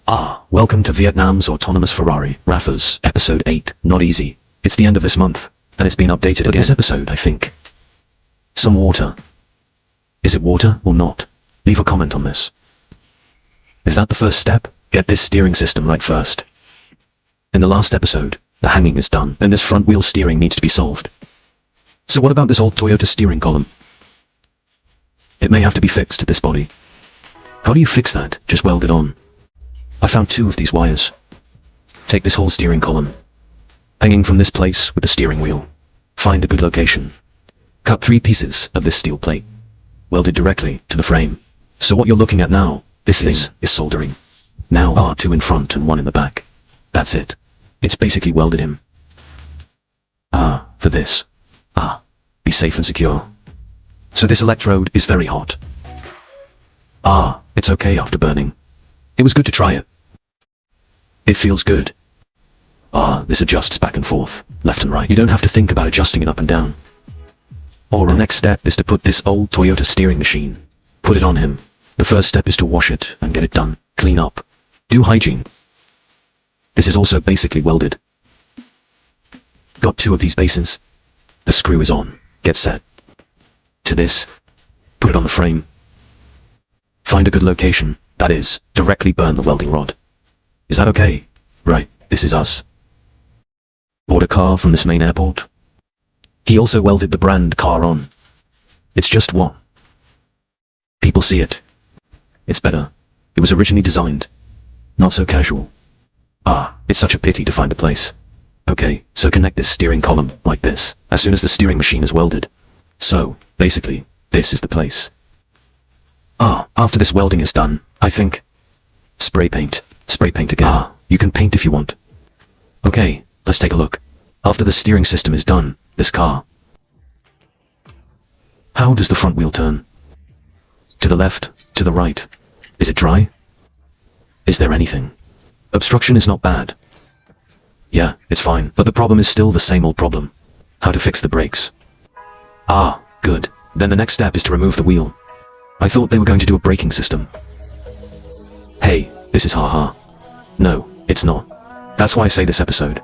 Welcome to Vietnam's autonomous Ferrari, RAFA's, episode 8, not easy. It's the end of this month, and it's been updated again. This episode, I think. Some water. Is it water or not? Leave a comment on this. Is that the first step? Get this steering system right first. In the last episode, the hanging is done, and this front wheel steering needs to be solved. So what about this old Toyota steering column? It may have to be fixed to this body. How do you fix that? Just weld it on. I found 2 of these wires. Take this whole steering column, hanging from this place with the steering wheel. Find a good location. Cut 3 pieces of this steel plate, welded directly to the frame. So what you're looking at now, this thing is soldering. Now 2 in front and 1 in the back. That's it. It's basically welded him. For this. Be safe and secure. So this electrode is very hot. It's okay after burning. It was good to try it. It feels good. This adjusts back and forth, left and right. You don't have to think about adjusting it up and down. The next step is to put this old Toyota steering machine. Put it on him. The first step is to wash it and get it done. Clean up. Do hygiene. This is also basically welded. Got 2 of these bases. The screw is on. Get set. To this. Put it on the frame. Find a good location. That is, directly burn the welding rod. Is that okay? Right, this is us. Bought a car from this main airport. He also welded the brand car on. It's just one. People see it. It's better. It was originally designed. Not so casual. It's such a pity to find a place. Okay, so connect this steering column, like this, as soon as the steering machine is welded. So, basically, this is the place. After this welding is done, I think. Spray paint. Spray paint again. You can paint if you want. Okay, let's take a look. After the steering system is done, this car. How does the front wheel turn? To the left, to the right. Is it dry? Is there anything? Obstruction is not bad. Yeah, it's fine, but the problem is still the same old problem. How to fix the brakes. Good. Then the next step is to remove the wheel. I thought they were going to do a braking system. Hey, this is haha. No, it's not. That's why I say this episode.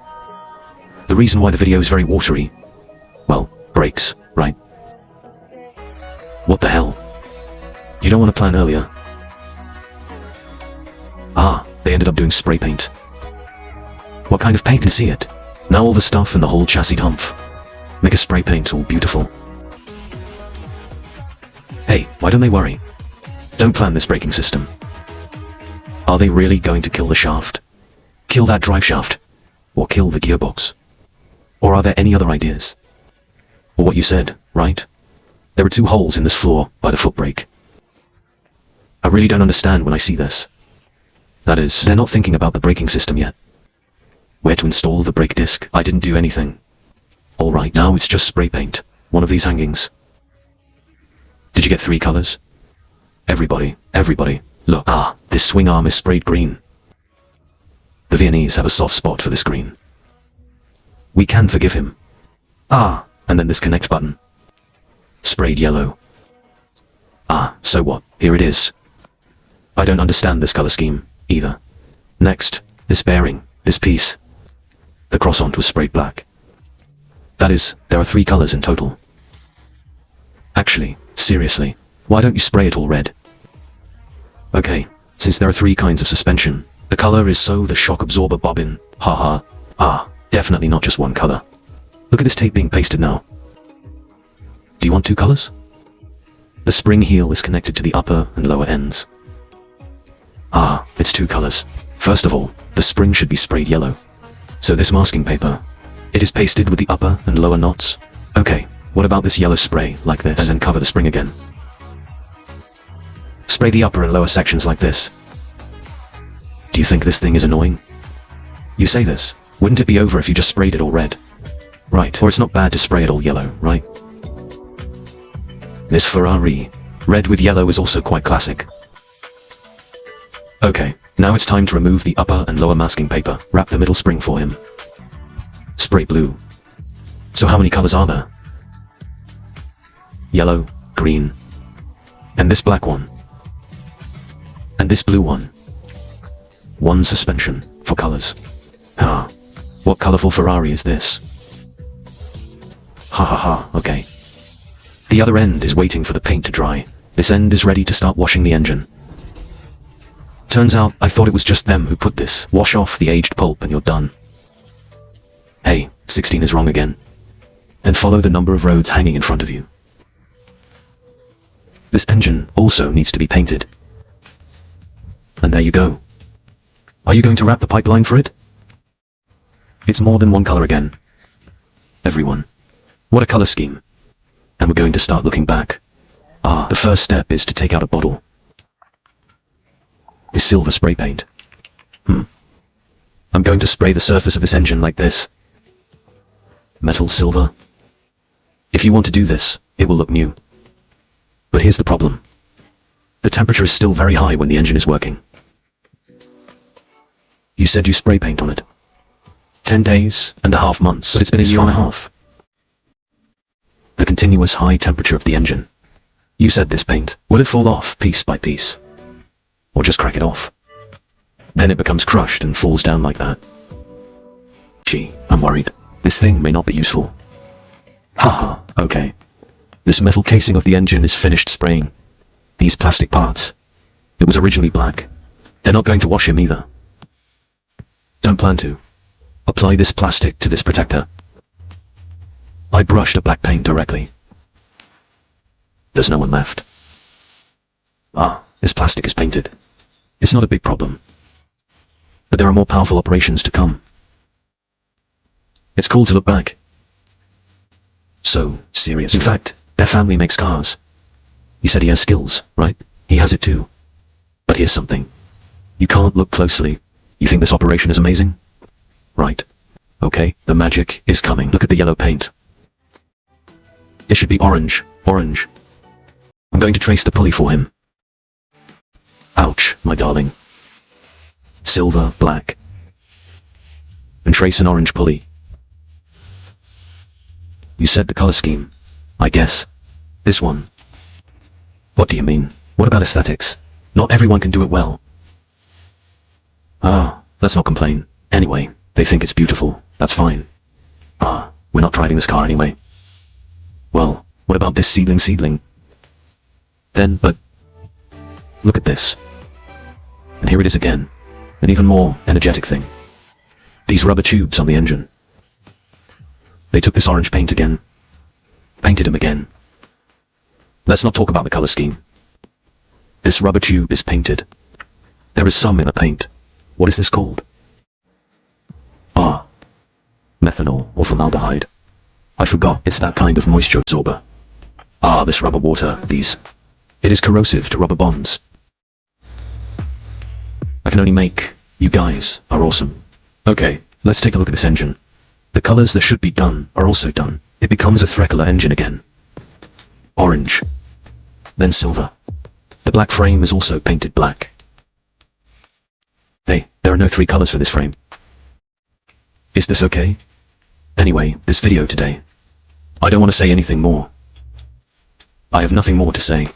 The reason why the video is very watery. Well, brakes, right? What the hell? You don't want to plan earlier. They ended up doing spray paint. What kind of paint? Can see it. Now all the stuff and the whole chassis humph. Make a spray paint all beautiful. Hey, why don't they worry? Don't plan this braking system. Are they really going to kill the shaft? Kill that drive shaft? Or kill the gearbox? Or are there any other ideas? Or what you said, right? There are 2 holes in this floor by the foot brake. I really don't understand when I see this. That is, they're not thinking about the braking system yet. Where to install the brake disc? I didn't do anything. Alright, now it's just spray paint. One of these hangings. Did you get 3 colors? Everybody, look. This swing arm is sprayed green. The Viennese have a soft spot for this green. We can forgive him. And then this connect button. Sprayed yellow. So what? Here it is. I don't understand this color scheme, either. Next, this bearing, this piece. The croissant was sprayed black. That is, there are 3 colors in total. Actually, seriously, why don't you spray it all red? Okay, since there are 3 kinds of suspension, the color is so the shock absorber bobbin, definitely not just one color. Look at this tape being pasted now. Do you want 2 colors? The spring heel is connected to the upper and lower ends. It's 2 colors. First of all, the spring should be sprayed yellow. So this masking paper, it is pasted with the upper and lower knots. Okay, what about this yellow spray, like this, and then cover the spring again? Spray the upper and lower sections like this. Do you think this thing is annoying? You say this, wouldn't it be over if you just sprayed it all red? Right, or it's not bad to spray it all yellow, right? This Ferrari, red with yellow is also quite classic. Okay, now it's time to remove the upper and lower masking paper. Wrap the middle spring for him. Spray blue. So how many colors are there? Yellow, green, and this black one. And this blue one. One suspension, for colors. Ha. What colorful Ferrari is this? Ha ha ha, okay. The other end is waiting for the paint to dry. This end is ready to start washing the engine. Turns out, I thought it was just them who put this. Wash off the aged pulp and you're done. Hey, 16 is wrong again. Then follow the number of roads hanging in front of you. This engine also needs to be painted. And there you go. Are you going to wrap the pipeline for it? It's more than one color again. Everyone. What a color scheme. And we're going to start looking back. The first step is to take out a bottle. This silver spray paint. I'm going to spray the surface of this engine like this. Metal silver. If you want to do this, it will look new. But here's the problem. The temperature is still very high when the engine is working. You said you spray paint on it. 10 days and a half months, but it's been a year and a half. The continuous high temperature of the engine. You said this paint, will it fall off piece by piece? Or just crack it off? Then it becomes crushed and falls down like that. Gee, I'm worried. This thing may not be useful. Haha, okay. This metal casing of the engine is finished spraying. These plastic parts. It was originally black. They're not going to wash him either. Don't plan to. Apply this plastic to this protector. I brushed a black paint directly. There's no one left. This plastic is painted. It's not a big problem. But there are more powerful operations to come. It's cool to look back. So serious. In fact, their family makes cars. You said he has skills, right? He has it too. But here's something. You can't look closely. You think this operation is amazing? Right. Okay, the magic is coming. Look at the yellow paint. It should be orange. Orange. I'm going to trace the pulley for him. Ouch, my darling. Silver, black. And trace an orange pulley. You said the color scheme. I guess. This one. What do you mean? What about aesthetics? Not everyone can do it well. Let's not complain. Anyway, they think it's beautiful. That's fine. We're not driving this car anyway. Well, what about this seedling? Then, but... look at this. And here it is again. An even more energetic thing. These rubber tubes on the engine. They took this orange paint again. Painted him again. Let's not talk about the color scheme. This rubber tube is painted. There is some in the paint. What is this called? Methanol or formaldehyde. I forgot, it's that kind of moisture absorber. This rubber water, these. It is corrosive to rubber bonds. I can only make. You guys are awesome. Okay, let's take a look at this engine. The colors that should be done are also done. It becomes a three-color engine again. Orange. Then silver. The black frame is also painted black. Hey, there are no three colors for this frame. Is this okay? Anyway, this video today. I don't want to say anything more. I have nothing more to say.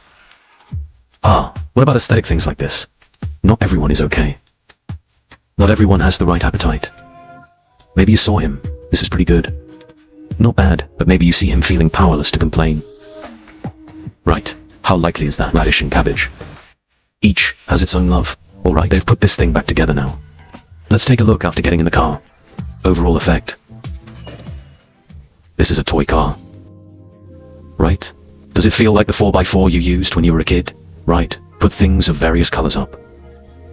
What about aesthetic things like this? Not everyone is okay. Not everyone has the right appetite. Maybe you saw him. This is pretty good. Not bad, but maybe you see him feeling powerless to complain. Right. How likely is that? Radish and cabbage. Each has its own love. Alright, they've put this thing back together now. Let's take a look after getting in the car. Overall effect. This is a toy car. Right? Does it feel like the 4x4 you used when you were a kid? Right. Put things of various colors up.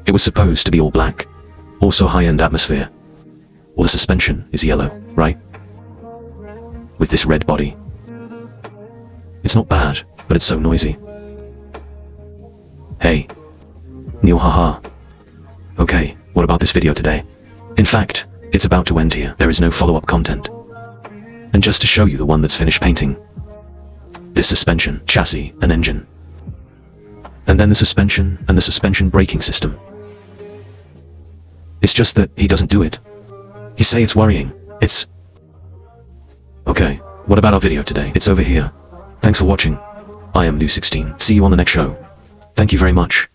It was supposed to be all black. Also high-end atmosphere. Well, the suspension is yellow, right? With this red body. It's not bad, but it's so noisy. Hey. Neil, haha. Okay, what about this video today? In fact, it's about to end here. There is no follow-up content. And just to show you the one that's finished painting. This suspension, chassis, and engine. And then the suspension and the suspension braking system. It's just that he doesn't do it. You say it's worrying. It's... Okay, what about our video today? It's over here. Thanks for watching. I am New16. See you on the next show. Thank you very much.